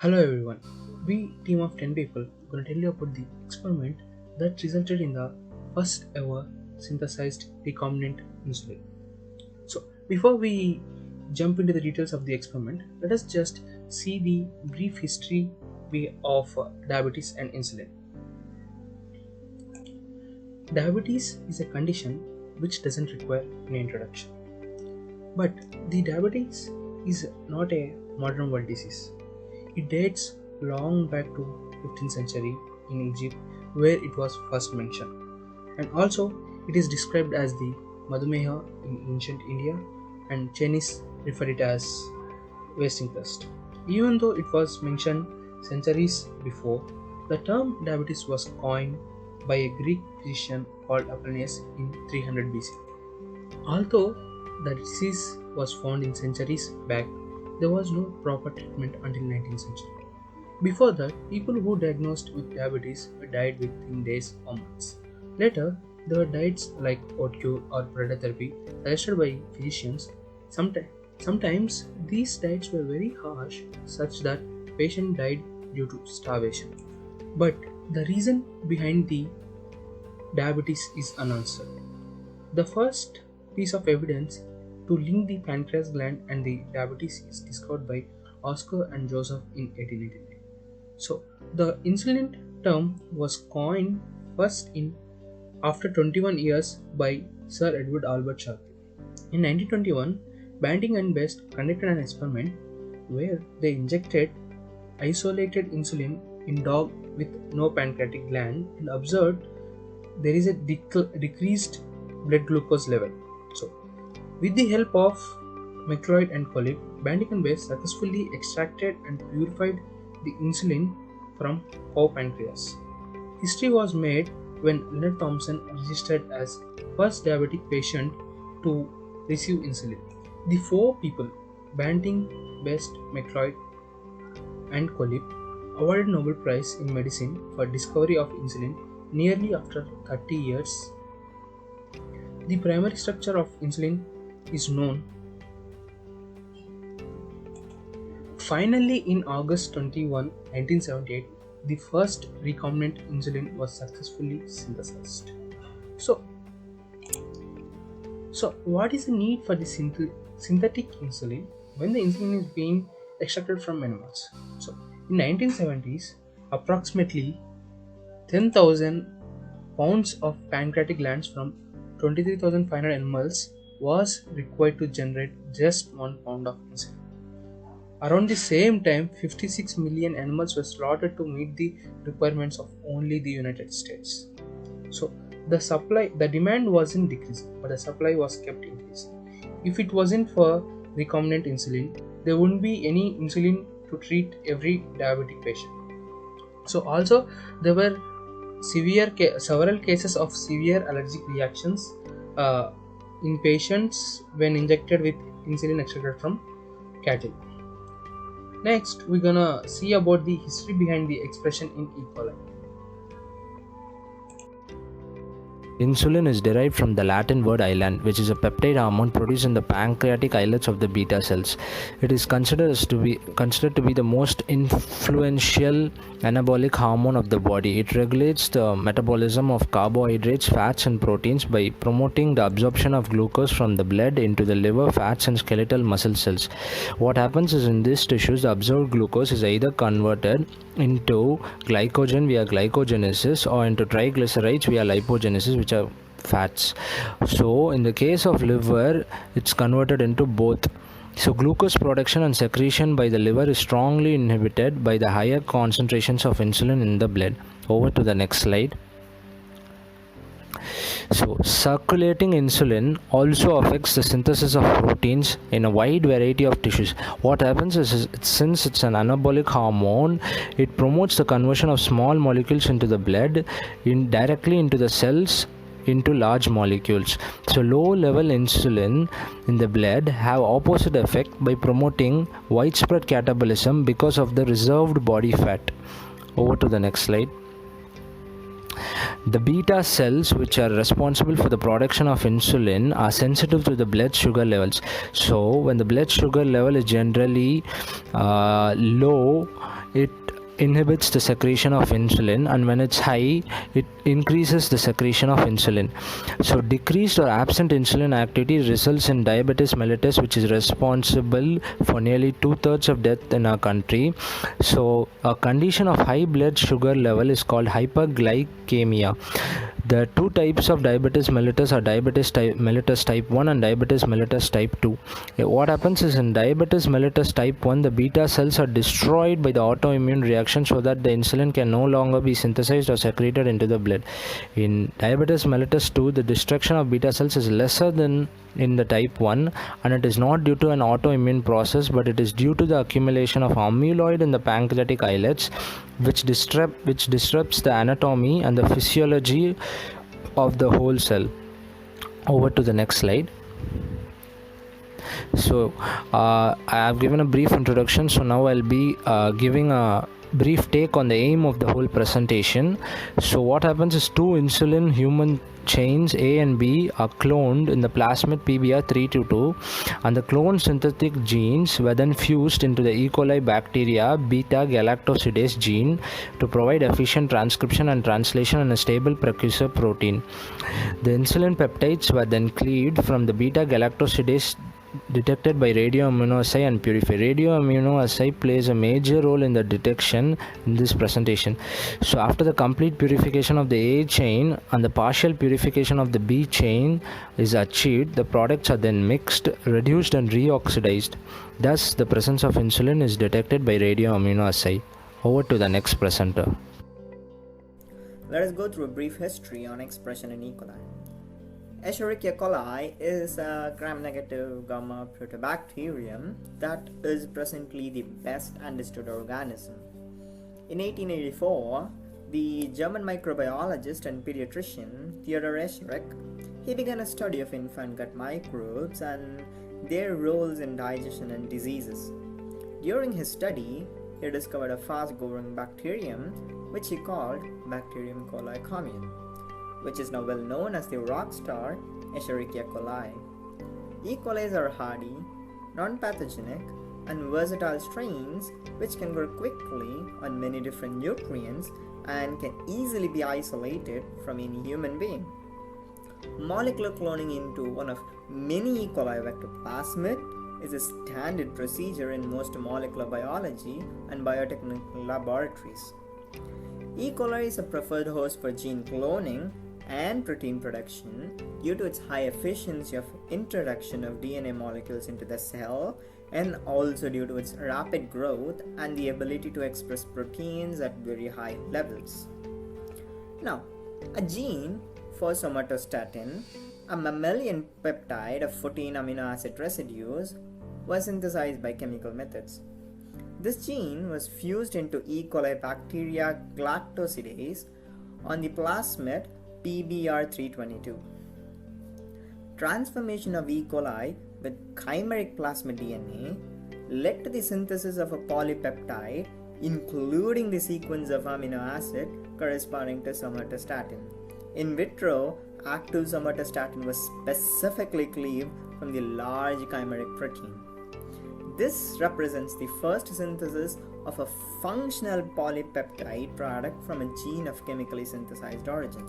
Hello everyone. We team of 10 people gonna tell you about the experiment that resulted in the first ever synthesized recombinant insulin. So before we jump into the details of the experiment, let us just see the brief history of diabetes and insulin. Diabetes is a condition which doesn't require any introduction. But the diabetes is not a modern world disease. It dates long back to 15th century in Egypt where it was first mentioned. And also it is described as the Madhumeha in ancient India and Chinese refer it as wasting thirst. Even though it was mentioned centuries before, the term diabetes was coined by a Greek physician called Apollonius in 300 BC. Although the disease was found in centuries back, there was no proper treatment until 19th century. Before that, people who diagnosed with diabetes died within days or months. Later, there were diets like haute cure or therapy suggested by physicians. Sometimes these diets were very harsh, such that patient died due to starvation. But the reason behind the diabetes is unanswered. The first piece of evidence to link the pancreas gland and the diabetes is discovered by Oscar and Joseph in 1889. So, the insulin term was coined first in after 21 years by Sir Edward Albert Sharpe. In 1921, Banting and Best conducted an experiment where they injected isolated insulin in dog with no pancreatic gland and observed there is a decreased blood glucose level. So, with the help of McLeod and colleague, Banting and Best successfully extracted and purified the insulin from cow pancreas. History was made when Leonard Thompson registered as first diabetic patient to receive insulin. The four people, Banting, Best, McLeod, and Colib, awarded Nobel Prize in Medicine for discovery of insulin nearly after 30 years. The primary structure of insulin is known. Finally, in August 21, 1978, the first recombinant insulin was successfully synthesized. So, what is the need for the synthetic insulin when the insulin is being extracted from animals? So, in 1970s, approximately 10,000 pounds of pancreatic glands from 23,500 animals was required to generate just 1 pound of insulin. Around the same time, 56 million animals were slaughtered to meet the requirements of only the United States. So, the demand wasn't decreasing, but the supply was kept increasing. If it wasn't for recombinant insulin, there wouldn't be any insulin to treat every diabetic patient. So, also there were several cases of severe allergic reactions in patients when injected with insulin extracted from cattle. Next, we're gonna see about the history behind the expression in E. coli. Insulin is derived from the Latin word island, which is a peptide hormone produced in the pancreatic islets of the beta cells. It is considered to be the most influential anabolic hormone of the body. It regulates the metabolism of carbohydrates, fats, and proteins by promoting the absorption of glucose from the blood into the liver, fats, and skeletal muscle cells. What happens is in these tissues, the absorbed glucose is either converted into glycogen via glycogenesis or into triglycerides via lipogenesis, which are fats. So in the case of liver, it's converted into both. So glucose production and secretion by the liver is strongly inhibited by the higher concentrations of insulin in the blood. Over to the next slide. So, circulating insulin also affects the synthesis of proteins in a wide variety of tissues. What happens is, since it's an anabolic hormone, it promotes the conversion of small molecules into the blood, directly into the cells, into large molecules. So low level insulin in the blood have opposite effect by promoting widespread catabolism because of the reserved body fat. Over to the next slide. The beta cells, which are responsible for the production of insulin, are sensitive to the blood sugar levels. So when the blood sugar level is generally low, it inhibits the secretion of insulin, and when it's high, it increases the secretion of insulin. So decreased or absent insulin activity results in diabetes mellitus, which is responsible for nearly 2/3 of death in our country. So a condition of high blood sugar level is called hyperglycemia. The two types of diabetes mellitus are diabetes mellitus type 1 and diabetes mellitus type 2. What happens is, in diabetes mellitus type 1, the beta cells are destroyed by the autoimmune reaction so that the insulin can no longer be synthesized or secreted into the blood. In diabetes mellitus 2, the destruction of beta cells is lesser than in the type 1, and it is not due to an autoimmune process, but it is due to the accumulation of amyloid in the pancreatic islets, which disrupts the anatomy and the physiology of the whole cell. Over to the next slide. So I have given a brief introduction, so now I'll be giving a brief take on the aim of the whole presentation. So what happens is, two insulin human chains A and B are cloned in the plasmid PBR322, and the cloned synthetic genes were then fused into the E. coli bacteria beta galactosidase gene to provide efficient transcription and translation in a stable precursor protein. The insulin peptides were then cleaved from the beta galactosidase detected by radioimmunoassay and purified. Radioimmunoassay plays a major role in the detection in this presentation. So after the complete purification of the A chain and the partial purification of the B chain is achieved, the products are then mixed, reduced and reoxidized. Thus, the presence of insulin is detected by radioimmunoassay. Over to the next presenter. Let us go through a brief history on expression in E. coli. Escherichia coli is a gram-negative gamma proteobacterium that is presently the best understood organism. In 1884, the German microbiologist and pediatrician Theodor Escherich, he began a study of infant gut microbes and their roles in digestion and diseases. During his study, he discovered a fast-growing bacterium which he called Bacterium coli commune, which is now well known as the rock star Escherichia coli. E. coli are hardy, non-pathogenic, and versatile strains which can grow quickly on many different nutrients and can easily be isolated from any human being. Molecular cloning into one of many E. coli vector plasmid is a standard procedure in most molecular biology and biotechnical laboratories. E. coli is a preferred host for gene cloning and protein production due to its high efficiency of introduction of DNA molecules into the cell, and also due to its rapid growth and the ability to express proteins at very high levels. Now, a gene for somatostatin, a mammalian peptide of 14 amino acid residues, was synthesized by chemical methods. This gene was fused into E. coli bacteria galactosidase on the plasmid PBR322. Transformation of E. coli with chimeric plasmid DNA led to the synthesis of a polypeptide, including the sequence of amino acid corresponding to somatostatin. In vitro, active somatostatin was specifically cleaved from the large chimeric protein. This represents the first synthesis of a functional polypeptide product from a gene of chemically synthesized origin.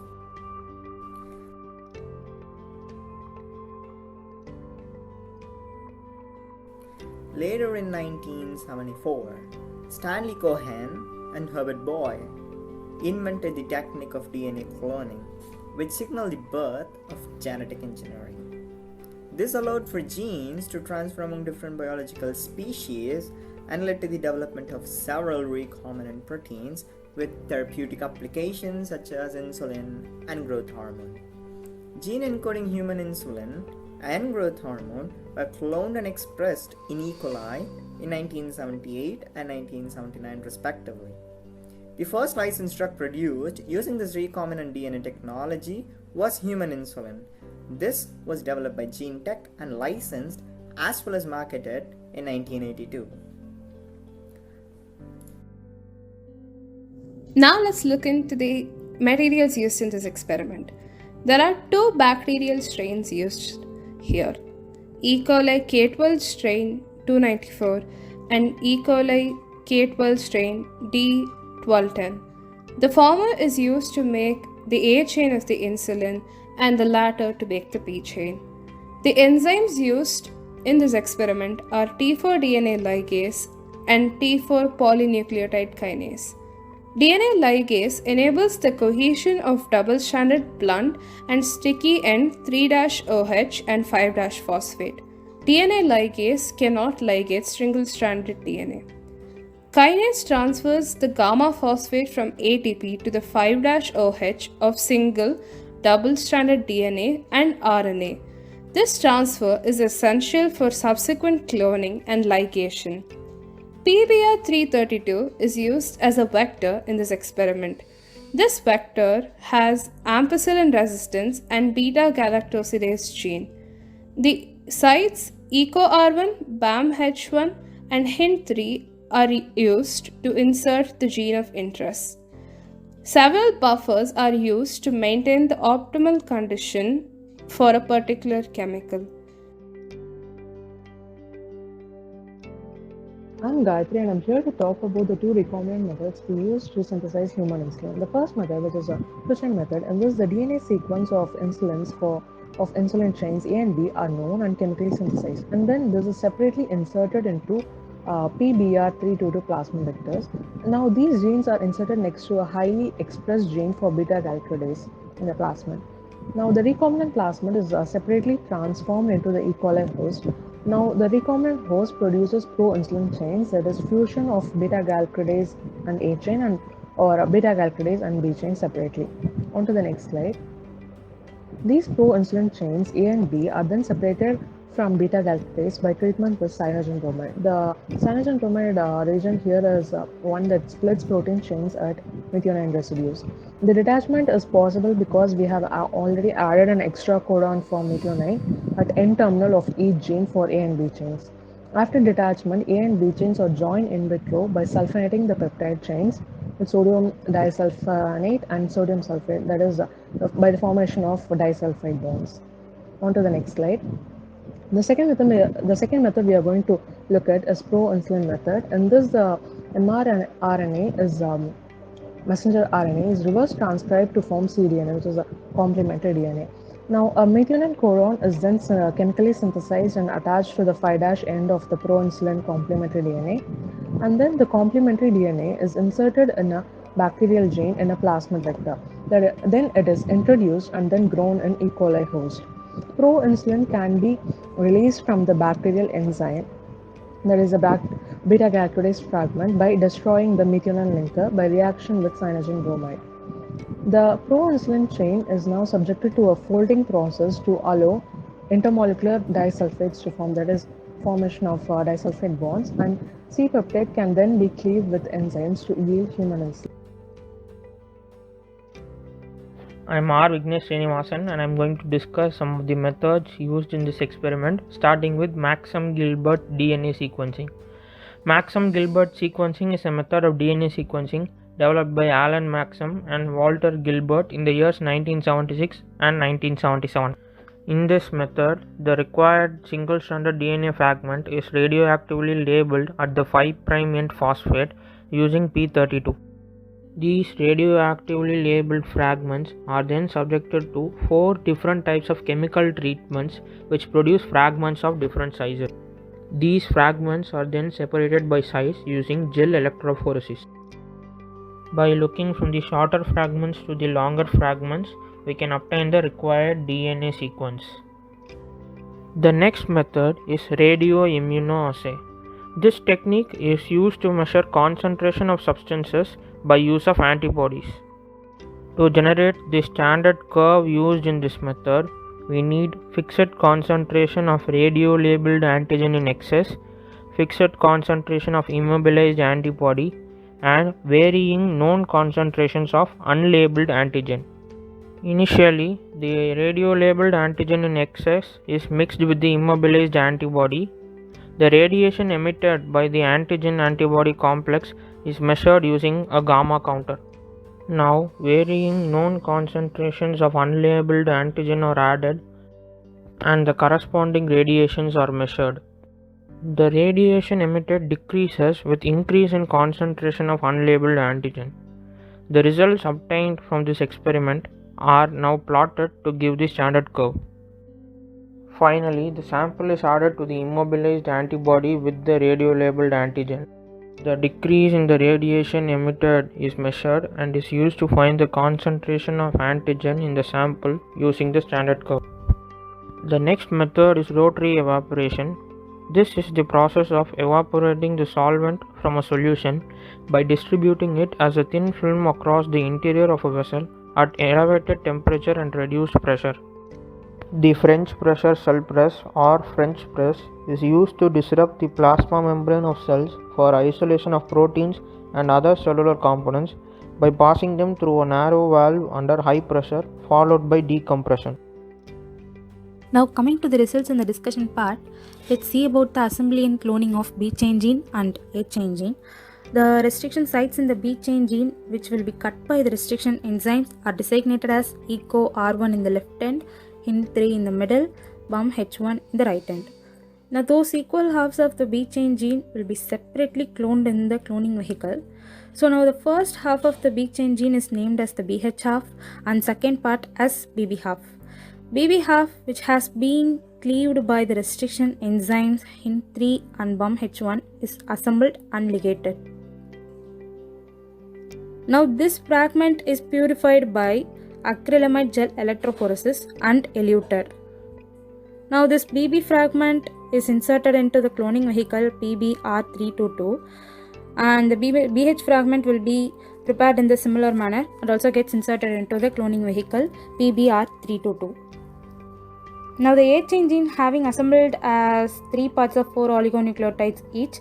Later in 1974, Stanley Cohen and Herbert Boy invented the technique of DNA cloning, which signaled the birth of genetic engineering. This allowed for genes to transfer among different biological species and led to the development of several recombinant proteins with therapeutic applications such as insulin and growth hormone. Gene encoding human insulin and growth hormone were cloned and expressed in E. coli in 1978 and 1979 respectively. The first licensed drug produced using this recombinant DNA technology was human insulin. This was developed by GeneTech and licensed as well as marketed in 1982. Now let's look into the materials used in this experiment. There are two bacterial strains used here, E. coli K12 strain 294 and E. coli K12 strain D1210. The former is used to make the A chain of the insulin and the latter to make the P chain. The enzymes used in this experiment are T4 DNA ligase and T4 polynucleotide kinase. DNA ligase enables the cohesion of double-stranded blunt and sticky end 3-OH and 5-phosphate. DNA ligase cannot ligate single-stranded DNA. Kinase transfers the gamma phosphate from ATP to the 5-OH of single double-stranded DNA and RNA. This transfer is essential for subsequent cloning and ligation. PBR332 is used as a vector in this experiment. This vector has ampicillin resistance and beta-galactosidase gene. The sites EcoR1, BAMH1, and HIN3 are used to insert the gene of interest. Several buffers are used to maintain the optimal condition for a particular chemical. I'm Gayatri and I'm here to talk about the two recombinant methods we use to synthesize human insulin. The first method, which is a switching method, in which the DNA sequence of insulin chains A and B are known and chemically synthesized. And then this is separately inserted into PBR322 plasmid vectors. Now these genes are inserted next to a highly expressed gene for beta-galactosidase in the plasmid. Now the recombinant plasmid is separately transformed into the E. coli host. Now the recombinant host produces pro-insulin chains, that is fusion of beta-galactosidase and A chain or beta-galactosidase and B chain separately. On to the next slide. These pro-insulin chains A and B are then separated from beta-galactosidase by treatment with cyanogen bromide. The cyanogen bromide reagent here is one that splits protein chains at methionine residues. The detachment is possible because we have already added an extra codon for methionine at N-terminal of each gene for A and B chains. After detachment, A and B chains are joined in vitro by sulfonating the peptide chains with sodium disulfonate and sodium sulfate, that is by the formation of disulfide bonds. On to the next slide. The second method we are going to look at is pro-insulin method. In this, the mRNA is messenger RNA is reverse transcribed to form cDNA, which is a complementary DNA. Now, a methionine codon is then chemically synthesized and attached to the 5' end of the pro-insulin complementary DNA, and then the complementary DNA is inserted in a bacterial gene in a plasmid vector. Then it is introduced and then grown in E. coli host. Pro-insulin can be released from the bacterial enzyme, that is a beta-galactosidase fragment, by destroying the methionine linker by reaction with cyanogen bromide. The pro-insulin chain is now subjected to a folding process to allow intermolecular disulfates to form, that is formation of disulfide bonds, and C-peptide can then be cleaved with enzymes to yield human insulin. I am R. Vignesh Srinivasan and I am going to discuss some of the methods used in this experiment, starting with Maxam-Gilbert DNA sequencing. Maxam-Gilbert sequencing is a method of DNA sequencing developed by Alan Maxam and Walter Gilbert in the years 1976 and 1977. In this method, the required single-stranded DNA fragment is radioactively labeled at the 5' end phosphate using P32. These radioactively labeled fragments are then subjected to 4 different types of chemical treatments which produce fragments of different sizes. These fragments are then separated by size using gel electrophoresis. By looking from the shorter fragments to the longer fragments, we can obtain the required DNA sequence. The next method is radioimmunoassay. This technique is used to measure concentration of substances by use of antibodies. To generate the standard curve used in this method, we need fixed concentration of radio-labeled antigen in excess, fixed concentration of immobilized antibody, and varying known concentrations of unlabeled antigen. Initially, the radio-labeled antigen in excess is mixed with the immobilized antibody. The radiation emitted by the antigen-antibody complex is measured using a gamma counter. Now, varying known concentrations of unlabeled antigen are added and the corresponding radiations are measured. The radiation emitted decreases with increase in concentration of unlabeled antigen. The results obtained from this experiment are now plotted to give the standard curve. Finally, the sample is added to the immobilized antibody with the radiolabeled antigen. The decrease in the radiation emitted is measured and is used to find the concentration of antigen in the sample using the standard curve. The next method is rotary evaporation. This is the process of evaporating the solvent from a solution by distributing it as a thin film across the interior of a vessel at elevated temperature and reduced pressure. The French pressure cell press or French press is used to disrupt the plasma membrane of cells for isolation of proteins and other cellular components by passing them through a narrow valve under high pressure followed by decompression. Now coming to the results in the discussion part, let's see about the assembly and cloning of B chain gene and A chain gene. The restriction sites in the B chain gene, which will be cut by the restriction enzymes, are designated as ECO R1 in the left end, HIN3 in the middle, BUMH1 in the right end. Now those equal halves of the B chain gene will be separately cloned in the cloning vehicle. So now the first half of the B chain gene is named as the BH half and second part as BB half. BB half, which has been cleaved by the restriction enzymes HIN3 and BUMH1, is assembled and ligated. Now this fragment is purified by acrylamide gel electrophoresis and eluted. Now this BB fragment is inserted into the cloning vehicle PBR322 and the BH fragment will be prepared in the similar manner and also gets inserted into the cloning vehicle PBR322. Now the A chain gene, having assembled as 3 parts of 4 oligonucleotides each,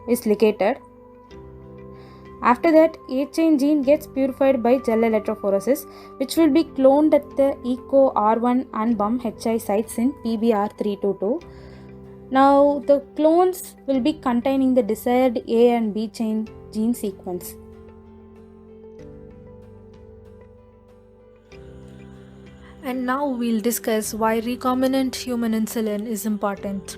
is ligated. After that, A chain gene gets purified by gel electrophoresis, which will be cloned at the ECO R1 and BUMHI sites in PBR322. Now the clones will be containing the desired A and B chain gene sequence. And now we'll discuss why recombinant human insulin is important.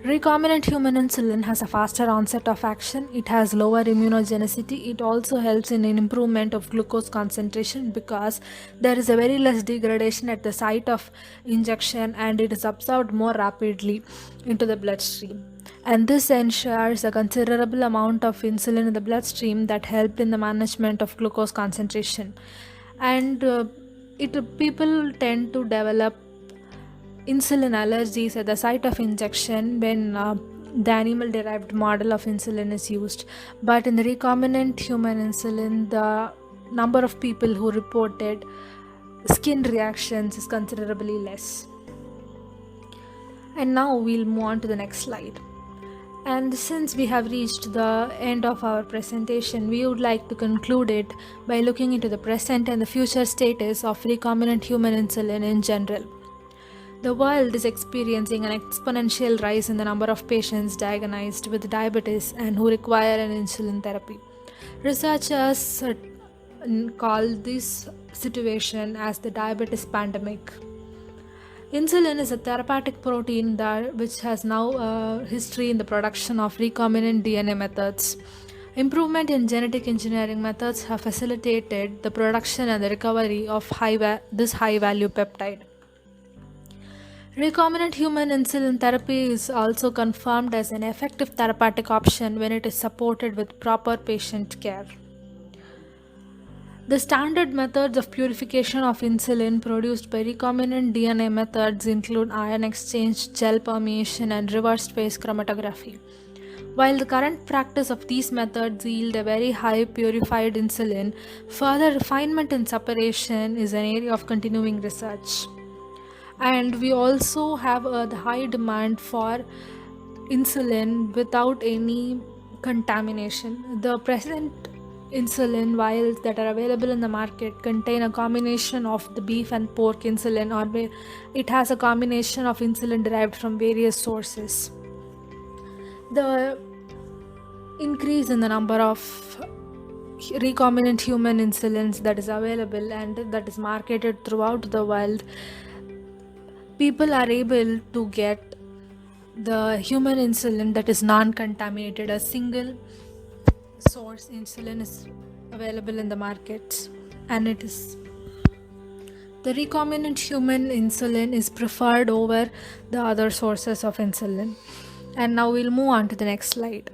Recombinant human insulin has a faster onset of action, it has lower immunogenicity, it also helps in an improvement of glucose concentration because there is a very less degradation at the site of injection and it is absorbed more rapidly into the bloodstream. And this ensures a considerable amount of insulin in the bloodstream that helped in the management of glucose concentration. And people tend to develop insulin allergies at the site of injection when the animal derived model of insulin is used, but in the recombinant human insulin the number of people who reported skin reactions is considerably less. And now we'll move on to the next slide. And since we have reached the end of our presentation, we would like to conclude it by looking into the present and the future status of recombinant human insulin in general. The world is experiencing an exponential rise in the number of patients diagnosed with diabetes and who require an insulin therapy. Researchers call this situation as the diabetes pandemic. Insulin is a therapeutic protein which has now a history in the production of recombinant DNA methods. Improvement in genetic engineering methods have facilitated the production and the recovery of this high-value peptide. Recombinant human insulin therapy is also confirmed as an effective therapeutic option when it is supported with proper patient care. The standard methods of purification of insulin produced by recombinant DNA methods include ion exchange, gel permeation, and reverse phase chromatography. While the current practice of these methods yield a very high purified insulin, further refinement and separation is an area of continuing research. And we also have the high demand for insulin without any contamination. The present insulin vials that are available in the market contain a combination of the beef and pork insulin, or it has a combination of insulin derived from various sources. The increase in the number of recombinant human insulins that is available and that is marketed throughout the world, people are able to get the human insulin that is non-contaminated. A single source insulin is available in the markets, and it is the recombinant human insulin is preferred over the other sources of insulin. And now we'll move on to the next slide.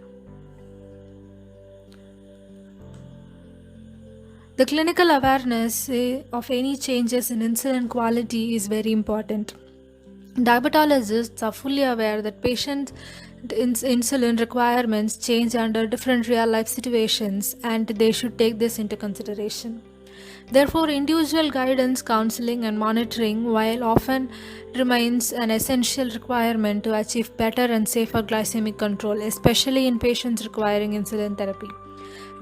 The clinical awareness of any changes in insulin quality is very important. Diabetologists are fully aware that patient insulin requirements change under different real life situations, and they should take this into consideration. Therefore, individual guidance, counseling, and monitoring, while often remains an essential requirement to achieve better and safer glycemic control, especially in patients requiring insulin therapy.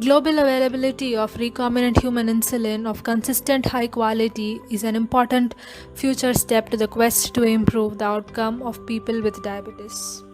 Global availability of recombinant human insulin of consistent high quality is an important future step to the quest to improve the outcome of people with diabetes.